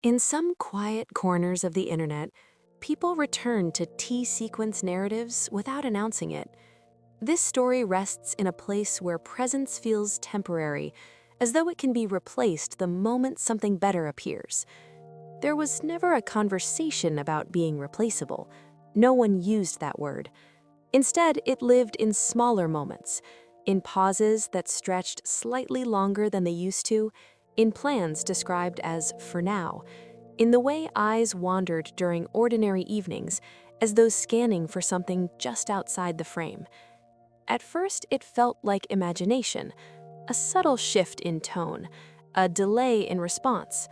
In some quiet corners of the internet, people return to T-sequence narratives without announcing it. This story rests in a place where presence feels temporary, as though it can be replaced the moment something better appears. There was never a conversation about being replaceable. No one used that word. Instead, it lived in smaller moments, in pauses that stretched slightly longer than they used to, in plans described as for now, in the way eyes wandered during ordinary evenings, as though scanning for something just outside the frame. At first, it felt like imagination, a subtle shift in tone, a delay in response,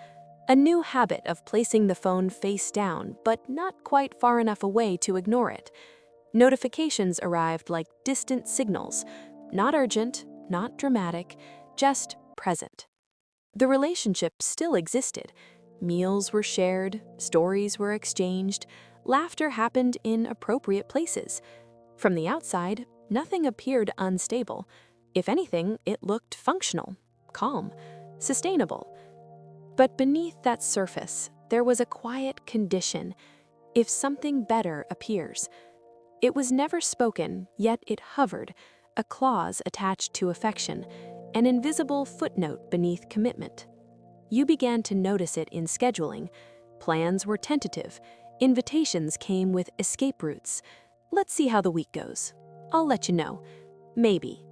a new habit of placing the phone face down, but not quite far enough away to ignore it. Notifications arrived like distant signals, not urgent, not dramatic, just present. The relationship still existed. Meals were shared, stories were exchanged, laughter happened in appropriate places. From the outside, nothing appeared unstable. If anything, it looked functional, calm, sustainable. But beneath that surface, there was a quiet condition: if something better appears. It was never spoken, yet it hovered, a clause attached to affection, an invisible footnote beneath commitment. You began to notice it in scheduling. Plans were tentative. Invitations came with escape routes. Let's see how the week goes. I'll let you know. Maybe.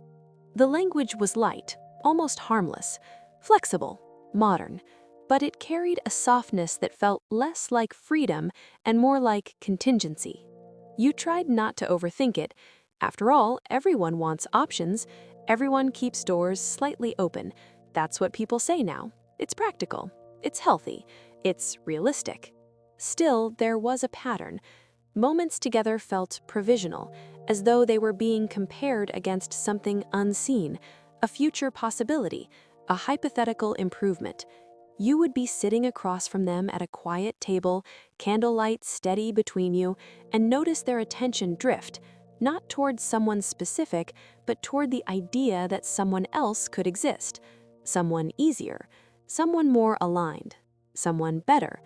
The language was light, almost harmless, flexible, modern, but it carried a softness that felt less like freedom and more like contingency. You tried not to overthink it. After all, everyone wants options. Everyone keeps doors slightly open. That's what people say now. It's practical. It's healthy. It's realistic. Still, there was a pattern. Moments together felt provisional, as though they were being compared against something unseen, a future possibility, a hypothetical improvement. You would be sitting across from them at a quiet table, candlelight steady between you, and notice their attention drift, not toward someone specific, but toward the idea that someone else could exist, someone easier, someone more aligned, someone better.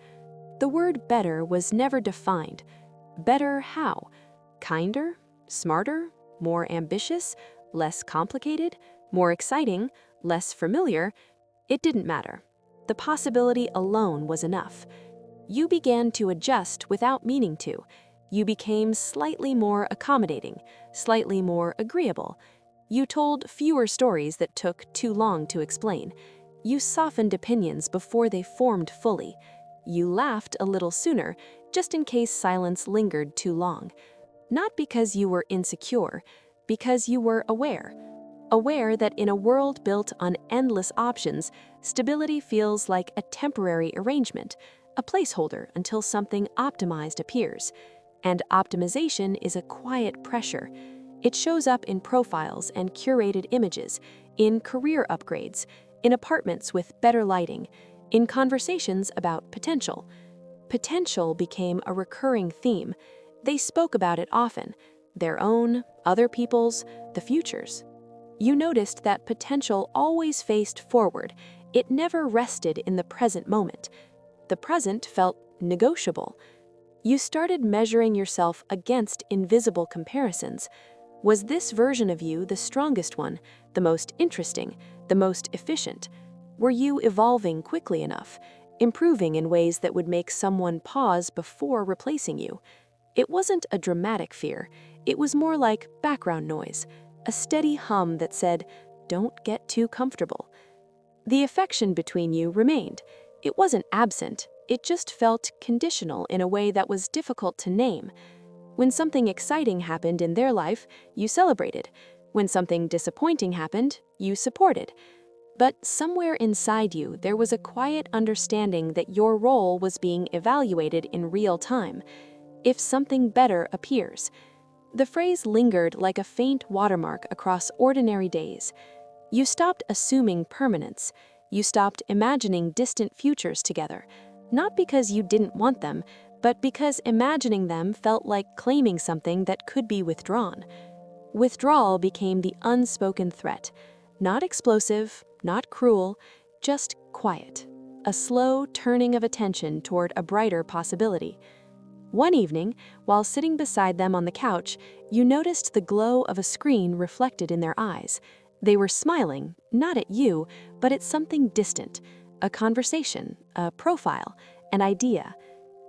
The word better was never defined. Better how? Kinder? Smarter? More ambitious? Less complicated? More exciting? Less familiar? It didn't matter. The possibility alone was enough. You began to adjust without meaning to. You became slightly more accommodating, slightly more agreeable. You told fewer stories that took too long to explain. You softened opinions before they formed fully. You laughed a little sooner, just in case silence lingered too long. Not because you were insecure, because you were aware. Aware that in a world built on endless options, stability feels like a temporary arrangement, a placeholder until something optimized appears. And optimization is a quiet pressure. It shows up in profiles and curated images, in career upgrades, in apartments with better lighting, in conversations about potential. Potential became a recurring theme. They spoke about it often, their own, other people's, the future's. You noticed that potential always faced forward. It never rested in the present moment. The present felt negotiable. You started measuring yourself against invisible comparisons. Was this version of you the strongest one, the most interesting, the most efficient? Were you evolving quickly enough, improving in ways that would make someone pause before replacing you? It wasn't a dramatic fear. It was more like background noise, a steady hum that said, "Don't get too comfortable." The affection between you remained. It wasn't absent. It just felt conditional in a way that was difficult to name. When something exciting happened in their life, you celebrated. When something disappointing happened, you supported. But somewhere inside you, there was a quiet understanding that your role was being evaluated in real time. If something better appears. The phrase lingered like a faint watermark across ordinary days. You stopped assuming permanence. You stopped imagining distant futures together, not because you didn't want them, but because imagining them felt like claiming something that could be withdrawn. Withdrawal became the unspoken threat, not explosive, not cruel, just quiet. a slow turning of attention toward a brighter possibility. One evening, while sitting beside them on the couch, you noticed the glow of a screen reflected in their eyes. They were smiling, not at you, but at something distant, a conversation, a profile, an idea.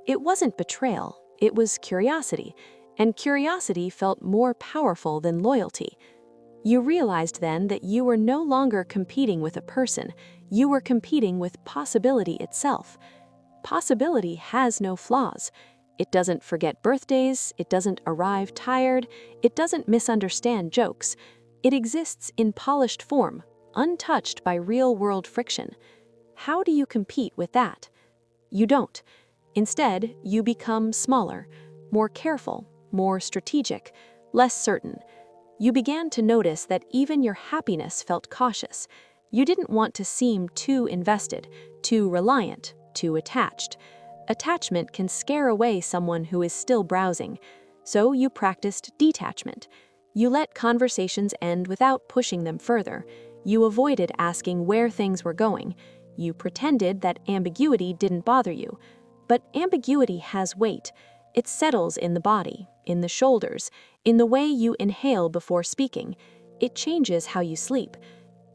It wasn't betrayal, it was curiosity, and curiosity felt more powerful than loyalty. You realized then that you were no longer competing with a person, you were competing with possibility itself. Possibility has no flaws. It doesn't forget birthdays, it doesn't arrive tired, it doesn't misunderstand jokes. It exists in polished form, untouched by real-world friction. How do you compete with that? You don't. Instead, you become smaller, more careful, more strategic, less certain. You began to notice that even your happiness felt cautious. You didn't want to seem too invested, too reliant, too attached. Attachment can scare away someone who is still browsing, so you practiced detachment. You let conversations end without pushing them further. You avoided asking where things were going. You pretended that ambiguity didn't bother you. But ambiguity has weight. It settles in the body, in the shoulders, in the way you inhale before speaking. It changes how you sleep.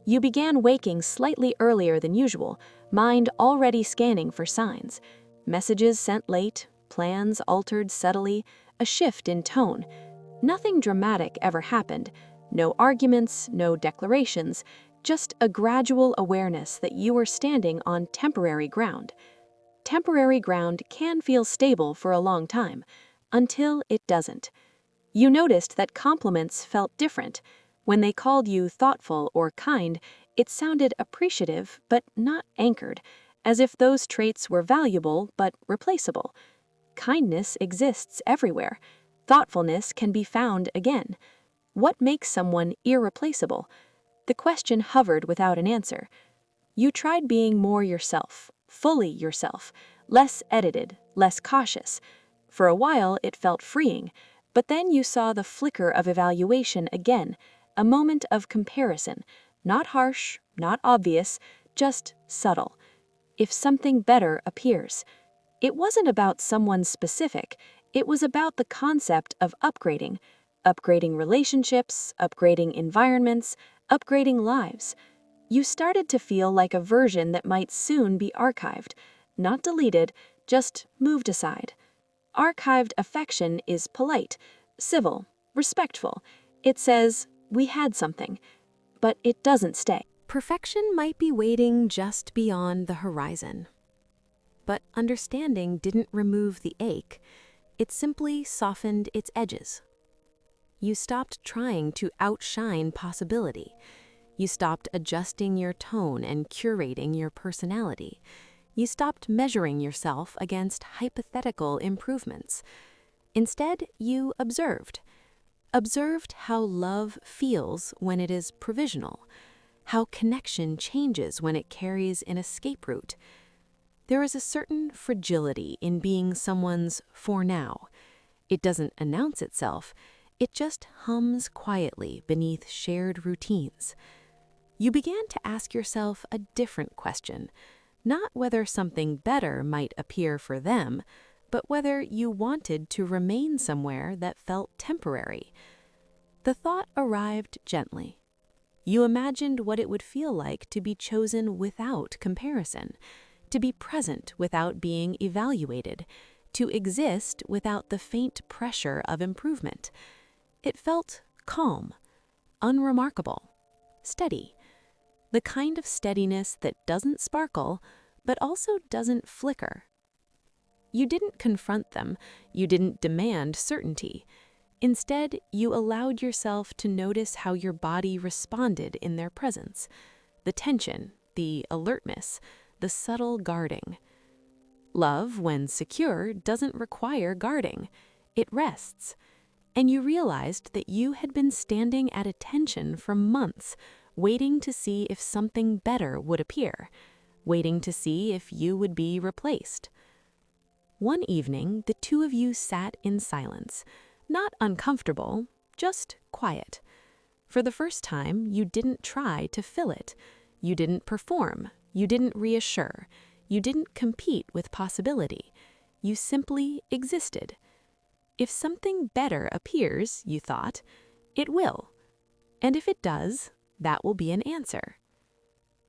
You began waking slightly earlier than usual, mind already scanning for signs. Messages sent late, plans altered subtly, a shift in tone. Nothing dramatic ever happened. No arguments, no declarations, just a gradual awareness that you were standing on temporary ground. Temporary ground can feel stable for a long time, until it doesn't. You noticed that compliments felt different. When they called you thoughtful or kind, it sounded appreciative but not anchored, as if those traits were valuable but replaceable. Kindness exists everywhere. Thoughtfulness can be found again. What makes someone irreplaceable? The question hovered without an answer. You tried being more yourself, fully yourself, less edited, less cautious. For a while it felt freeing, but then you saw the flicker of evaluation again, a moment of comparison, not harsh, not obvious, just subtle. If something better appears. It wasn't about someone specific, it was about the concept of upgrading. Upgrading relationships, upgrading environments, upgrading lives. You started to feel like a version that might soon be archived, not deleted, just moved aside. Archived affection is polite, civil, respectful. It says, "We had something," but it doesn't stay. Perfection might be waiting just beyond the horizon. But understanding didn't remove the ache, it simply softened its edges. You stopped trying to outshine possibility. You stopped adjusting your tone and curating your personality. You stopped measuring yourself against hypothetical improvements. Instead, you observed. Observed how love feels when it is provisional, how connection changes when it carries an escape route. There is a certain fragility in being someone's for now. It doesn't announce itself, it just hums quietly beneath shared routines. You began to ask yourself a different question, not whether something better might appear for them, but whether you wanted to remain somewhere that felt temporary. The thought arrived gently. You imagined what it would feel like to be chosen without comparison, to be present without being evaluated, to exist without the faint pressure of improvement. It felt calm, unremarkable, steady. The kind of steadiness that doesn't sparkle, but also doesn't flicker. You didn't confront them, you didn't demand certainty. Instead, you allowed yourself to notice how your body responded in their presence. The tension, the alertness, the subtle guarding. Love, when secure, doesn't require guarding. It rests. And you realized that you had been standing at attention for months, waiting to see if something better would appear, waiting to see if you would be replaced. One evening, the two of you sat in silence, not uncomfortable, just quiet. For the first time, you didn't try to fill it. You didn't perform. You didn't reassure. You didn't compete with possibility. You simply existed. If something better appears, you thought, it will. And if it does, that will be an answer.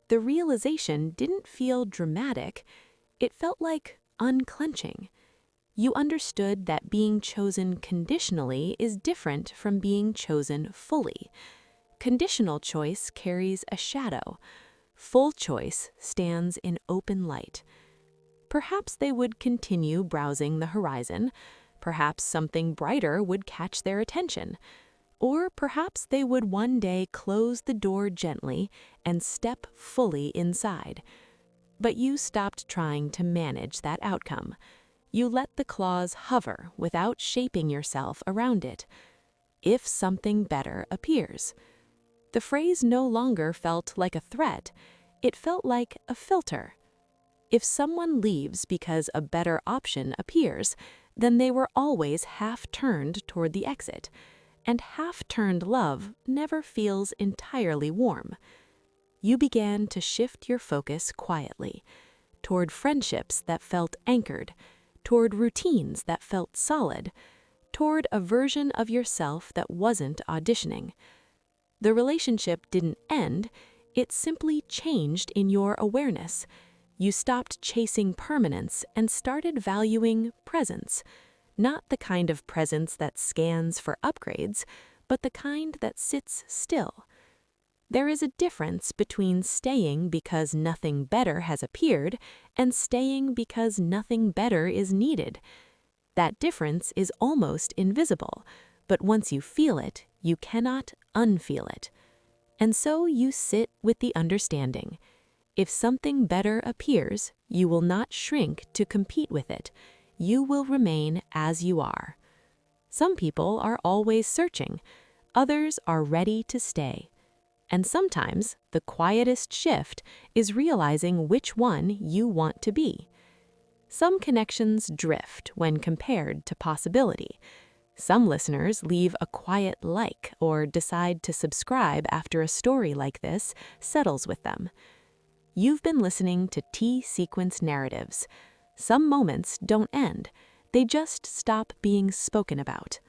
The realization didn't feel dramatic. It felt like unclenching. You understood that being chosen conditionally is different from being chosen fully. Conditional choice carries a shadow. Full choice stands in open light. Perhaps they would continue browsing the horizon. Perhaps something brighter would catch their attention. Or perhaps they would one day close the door gently and step fully inside. But you stopped trying to manage that outcome. You let the clause hover without shaping yourself around it. If something better appears. The phrase no longer felt like a threat. It felt like a filter. If someone leaves because a better option appears, then they were always half-turned toward the exit. And half-turned love never feels entirely warm. You began to shift your focus quietly, toward friendships that felt anchored, toward routines that felt solid, toward a version of yourself that wasn't auditioning. The relationship didn't end, it simply changed in your awareness. You stopped chasing permanence and started valuing presence. Not the kind of presence that scans for upgrades, but the kind that sits still. There is a difference between staying because nothing better has appeared and staying because nothing better is needed. That difference is almost invisible, but once you feel it, you cannot unfeel it. And so you sit with the understanding. If something better appears, you will not shrink to compete with it. You will remain as you are. Some people are always searching. Others are ready to stay. And sometimes the quietest shift is realizing which one you want to be. Some connections drift when compared to possibility. Some listeners leave a quiet like or decide to subscribe after a story like this settles with them. You've been listening to T-Sequence Narratives. Some moments don't end. They just stop being spoken about.